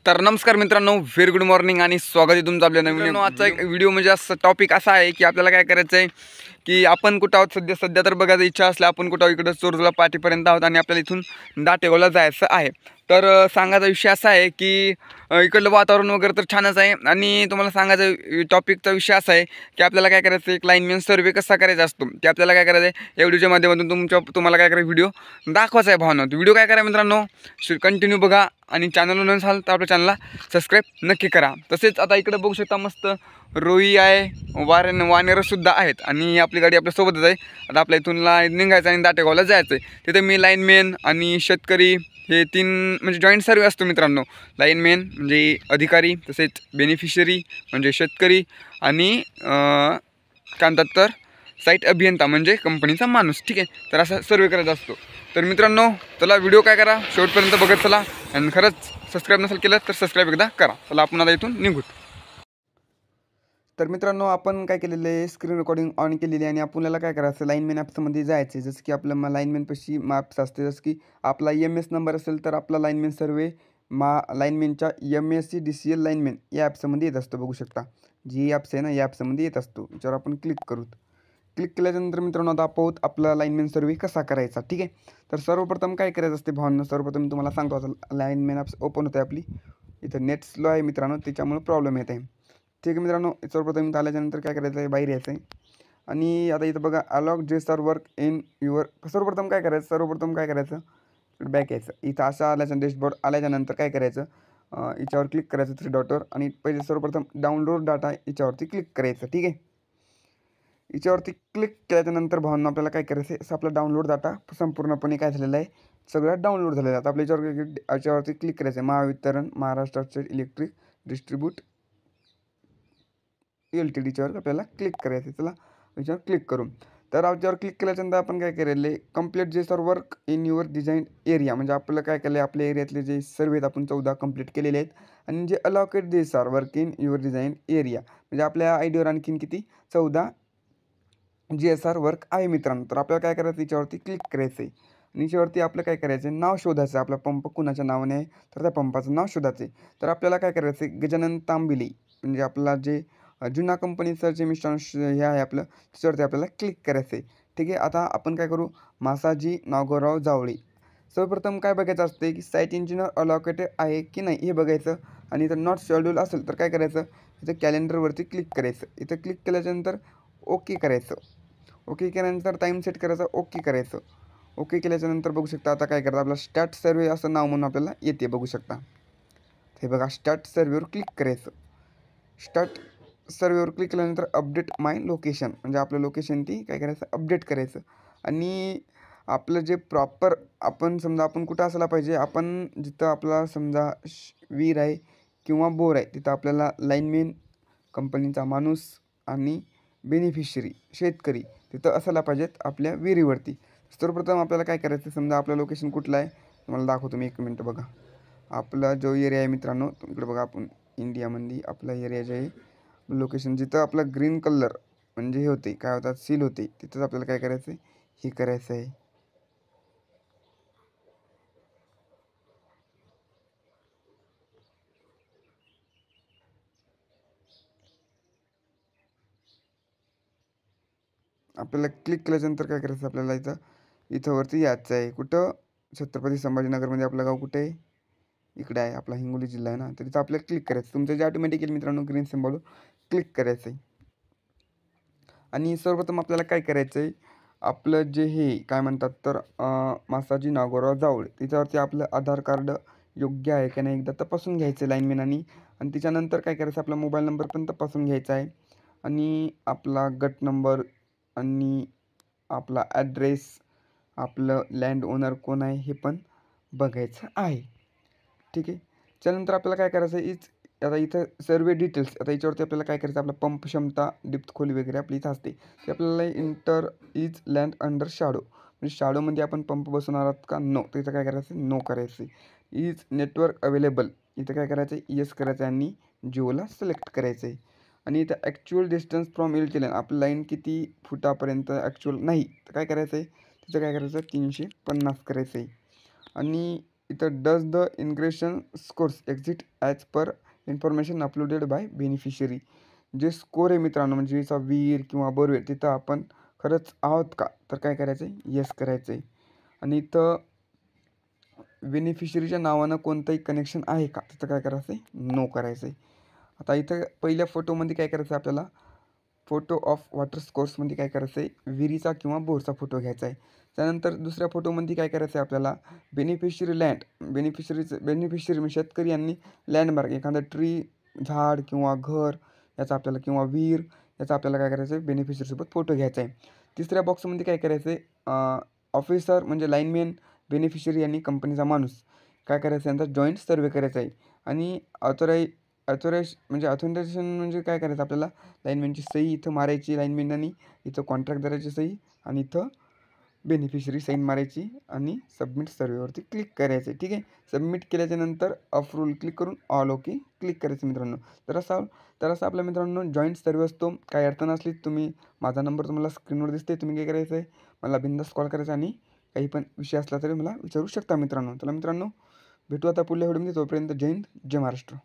तर नमस्कार मित्रांनो, व्हेरी गुड मॉर्निंग आणि स्वागत आहे तुमचं आपल्या नवीन आजचा एक व्हिडिओ. म्हणजे असं टॉपिक असा आहे की आपल्याला काय करायचं आहे की आपण कुठं आहोत सध्या तर बघायचं इच्छा असल्या आपण कुठं इकडं चोरजला पाठीपर्यंत आहोत आणि आपल्याला इथून दाटेगावला जायचं आहे. तर सांगायचा विषय असा आहे की इकडलं वातावरण वगैरे तर छानच आहे आणि तुम्हाला सांगायचं टॉपिकचा विषय असा आहे की आपल्याला काय करायचं एक लाईनमॅन सर्वे कसा करायचा असतो ते आपल्याला काय करायचं आहे या व्हिडिओच्या माध्यमातून तुम्हाला काय करायचं व्हिडिओ दाखवायचा आहे. भावना व्हिडिओ काय करा मित्रांनो, कंटिन्यू बघा आणि चॅनलवर न झालं तर आपल्या चॅनलला सबस्क्राईब नक्की करा. तसेच आता इकडे बघू शकता मस्त रोई आहे, वानेरसुद्धा आहेत आणि आपली गाडी आपल्यासोबतच आहे. आता आपल्या इथून निघायचं आणि दाटेगावला जायचं आहे. तिथे मी लाईनमॅन आणि शेतकरी हे तीन म्हणजे जॉईंट सर्वे असतो मित्रांनो. लाईनमॅन म्हणजे अधिकारी, तसेच बेनिफिशरी म्हणजे शेतकरी आणि काय म्हणतात तर साईट अभियंता म्हणजे कंपनीचा माणूस. ठीक आहे, तर असा सर्वे करायचा असतो. तर मित्रांनो चला व्हिडिओ काय करा शेवटपर्यंत बघत चला आणि खरंच सबस्क्राईब नसेल केलं तर सबस्क्राईब एकदा करा. चला आपण आता इथून निघूत. तर मित्रांनो आपण काय केलेलं आहे, स्क्रीन रेकॉर्डिंग ऑन केलेली आहे आणि आपल्याला काय करायचं लाईनमॅन ॲप्समध्ये जायचं आहे. जसं की आपलं लाईनमॅनपाशी मॅप्स असते. जसं की आपला MS नंबर असेल तर आपला लाईनमॅन सर्वे लाईनमॅनच्या MSCDCL लाईनमॅन या ॲप्समध्ये येत असतो. बघू शकता जी ॲप्स आहे ना या ॲप्समध्ये येत असतो. याच्यावर आपण क्लिक करू. क्लिक केल्यानंतर मित्रांनो आता पाहूत आपला लाईनमॅन सर्वे कसा करायचा. ठीक आहे, तर सर्वप्रथम काय करायचं असते भावना, सर्वप्रथम तुम्हाला सांगतो. आता लाईनमॅन ॲप्स ओपन होते आपली. इथं नेट स्लो आहे मित्रांनो, त्याच्यामुळे प्रॉब्लेम येत आहे. ठीक आहे मित्रांनो, सर्वप्रथम इथं आल्याच्यानंतर काय करायचं आहे, बाहेर यायचं आहे आणि आता इथं बघा अलॉग जेस्टार वर्क इन युअर. सर्वप्रथम काय करायचं बॅक यायचं. इथं असं आल्याचं डॅशबोर्ड आल्याच्यानंतर काय करायचं, याच्यावर क्लिक करायचं 3 डॉटवर आणि पहिले सर्वप्रथम डाउनलोड डाटा याच्यावरती क्लिक करायचं. ठीक आहे, याच्यावरती क्लिक केल्याच्यानंतर भावना आपल्याला काय करायचं आहे, आपला डाउनलोड डाटा संपूर्णपणे काय झालेला आहे, सगळं डाउनलोड झालेलं आहे. आता आपल्या याच्यावरती क्लिक करायचं आहे. Mahavitaran Maharashtra state electric distribute LTDच्यावर आपल्याला क्लिक करायचं आहे. चला याच्यावर क्लिक करू. तर याच्यावर क्लिक केल्याच्यानंतर आपण काय केलेलं आहे, कंप्लीट जे sir work in your design area म्हणजे आपलं काय केलं आहे, आपल्या एरियातले जे सर्वे आहेत आपण 14 कंप्लीट केलेले आहेत आणि जे अलोकेट जे sir work in your design area म्हणजे आपल्या आयडीवर आणखीन किती 14 GSR वर्क आहे मित्रांनो. तर आपल्याला काय करायचं, याच्यावरती क्लिक करायचं आहे आणि याच्यावरती आपलं काय करायचं आहे, नाव शोधायचं आहे. आपला पंप कुणाच्या नावाने आहे तर त्या पंपाचं नाव शोधायचं आहे. तर आपल्याला काय करायचं आहे, गजानन तांबिली म्हणजे आपला जे जुना कंपनीचं जे मिस्टर हे आहे आपलं त्याच्यावरती आपल्याला क्लिक करायचं आहे. ठीक आहे, आता आपण काय करू, मासाजी नागोराव जावळे. सर्वप्रथम काय बघायचं असते की साईट इंजिनियर अलोकेटेड आहे की नाही हे बघायचं आणि इथं नॉट शेड्यूल असेल तर काय करायचं, इथं कॅलेंडरवरती क्लिक करायचं. इथं क्लिक केल्याच्यानंतर ओके करायचं. ओके केल्यानंतर टाईम सेट करायचा, ओके करायचं. ओके केल्याच्यानंतर बघू शकता आता काय करायचं, आपला स्टार्ट सर्वे असं नाव म्हणून आपल्याला येते. बघू शकता हे बघा, स्टार्ट सर्वेवर क्लिक करायचं. स्टार्ट सर्वेवर क्लिक केल्यानंतर अपडेट माय लोकेशन म्हणजे आपलं लोकेशन ती काय करायचं, अपडेट करायचं. आणि आपलं जे प्रॉपर आपण समजा आपण कुठं असायला पाहिजे, आपण जिथं आपला समजा विहीर आहे किंवा बोर आहे तिथं आपल्याला लाईनमॅन कंपनीचा माणूस आणि बेनिफिशरी शेतकरी तिथं असायला पाहिजेत आपल्या विहिरीवरती. सर्वप्रथम आपल्याला काय करायचं, समजा आपलं लोकेशन कुठलं आहे तुम्हाला दाखवतो मी. 1 मिनटं बघा. आपला जो एरिया आहे मित्रांनो इकडे बघा, आपण इंडियामध्ये आपला एरिया जे आहे लोकेशन जिथं आपला ग्रीन कलर म्हणजे हे होते काय होतात सील होते तिथंच आपल्याला काय करायचं आहे, हे करायचं आहे. आपल्याला क्लिक केल्यानंतर काय करायचं, आपल्याला इथं वरती यायचं आहे. कुठं, छत्रपती संभाजीनगरमध्ये आपलं गाव कुठे आहे, इकडे आहे आपला हिंगोली जिल्हा आहे ना. तर तिथं आपल्याला क्लिक करायचं. तुमचं जे ऑटोमॅटिकली मित्रांनो ग्रीन सिम्बॉल क्लिक करायचं आहे. आणि सर्वप्रथम आपल्याला काय करायचं आहे, आपलं जे हे काय म्हणतात तर मासाजी नागोराव जावळे त्याच्यावरती आपलं आधार कार्ड योग्य आहे का नाही एकदा तपासून घ्यायचं लाईनमॅनानी. आणि त्याच्यानंतर काय करायचं, आपला मोबाईल नंबर पण तपासून घ्यायचा आहे आणि आपला गट नंबर आणि आपला ॲड्रेस, आपलं लँड ओनर कोण आहे हे पण बघायचं आहे. ठीक आहे, त्यानंतर आपल्याला काय करायचं आहे, आता इथं सर्वे डिटेल्स आता याच्यावरती आपल्याला काय करायचं, आपला पंप क्षमता डिप्थ खोली वगैरे आपली इथं असते. ते आपल्याला inter is land under shadow म्हणजे शाडोमध्ये आपण पंप बसवणार आहात का, नो. तर इथं काय करायचं, नो करायचं. इज नेटवर्क अवेलेबल इथं काय करायचं, येस करायचं आणि जिओला सिलेक्ट करायचं आहे. आणि इथं actual distance from LT line आपली लाईन किती फुटापर्यंत ॲक्च्युअल नाही तर काय करायचं आहे, तिथं काय करायचं 350 करायचं आहे. आणि इथं does the ingression scores exit as per information uploaded by beneficiary. जे स्कोर आहे मित्रांनो, म्हणजे याचा विहीर किंवा बोरवेल तिथं आपण खरंच आहोत का, तर काय करायचं आहे, येस करायचं आहे. आणि इथं बेनिफिशरीच्या नावानं कोणतंही कनेक्शन आहे का, तिथं काय करायचं आहे, नो करायचं आहे. आता इथं पहिल्या फोटोमध्ये काय करायचं आहे आपल्याला, फोटो ऑफ वॉटर सोर्समध्ये काय करायचं आहे, विहिरीचा किंवा बोरचा फोटो घ्यायचा आहे. त्यानंतर दुसऱ्या फोटोमध्ये काय करायचं आहे आपल्याला, बेनिफिशरी लँड, बेनिफिशरी म्हणजे शेतकरी यांनी लँडमार्क एखादा ट्री, झाड किंवा घर याचा आपल्याला, किंवा विहीर याचा आपल्याला काय करायचं आहे, बेनिफिशरीसोबत फोटो घ्यायचा आहे. तिसऱ्या बॉक्समध्ये काय करायचं आहे, ऑफिसर म्हणजे लाईनमॅन, बेनिफिशरी यांनी कंपनीचा माणूस काय करायचं आहे, यांचा जॉईंट सर्वे करायचा आहे. आणि ऑथेंटिकेशन म्हणजे काय करायचं आपल्याला, लाईनमॅनची सही इथं मारायची लाईनमॅननी, इथं कॉन्ट्रॅक्टदाराची सही, आणि इथं बेनिफिशरी साईन मारायची आणि सबमिट सर्वेवरती क्लिक करायचं आहे. ठीक आहे. सबमिट केल्याच्यानंतर अप्रूव्हल क्लिक करून ऑल ओके क्लिक करायचं मित्रांनो. तर असं आपल्या मित्रांनो जॉईंट सर्वे असतो. काही अडचण असली तुम्ही, माझा नंबर तुम्हाला स्क्रीनवर दिसते, तुम्ही काय करायचं आहे, मला बिनधास्त कॉल करायचा आणि काही पण विषय असला तरी मला विचारू शकता मित्रांनो. चला मित्रांनो, भेटू आता पुढल्या व्हिडिओमध्ये. तोपर्यंत जय हिंद, जय महाराष्ट्र.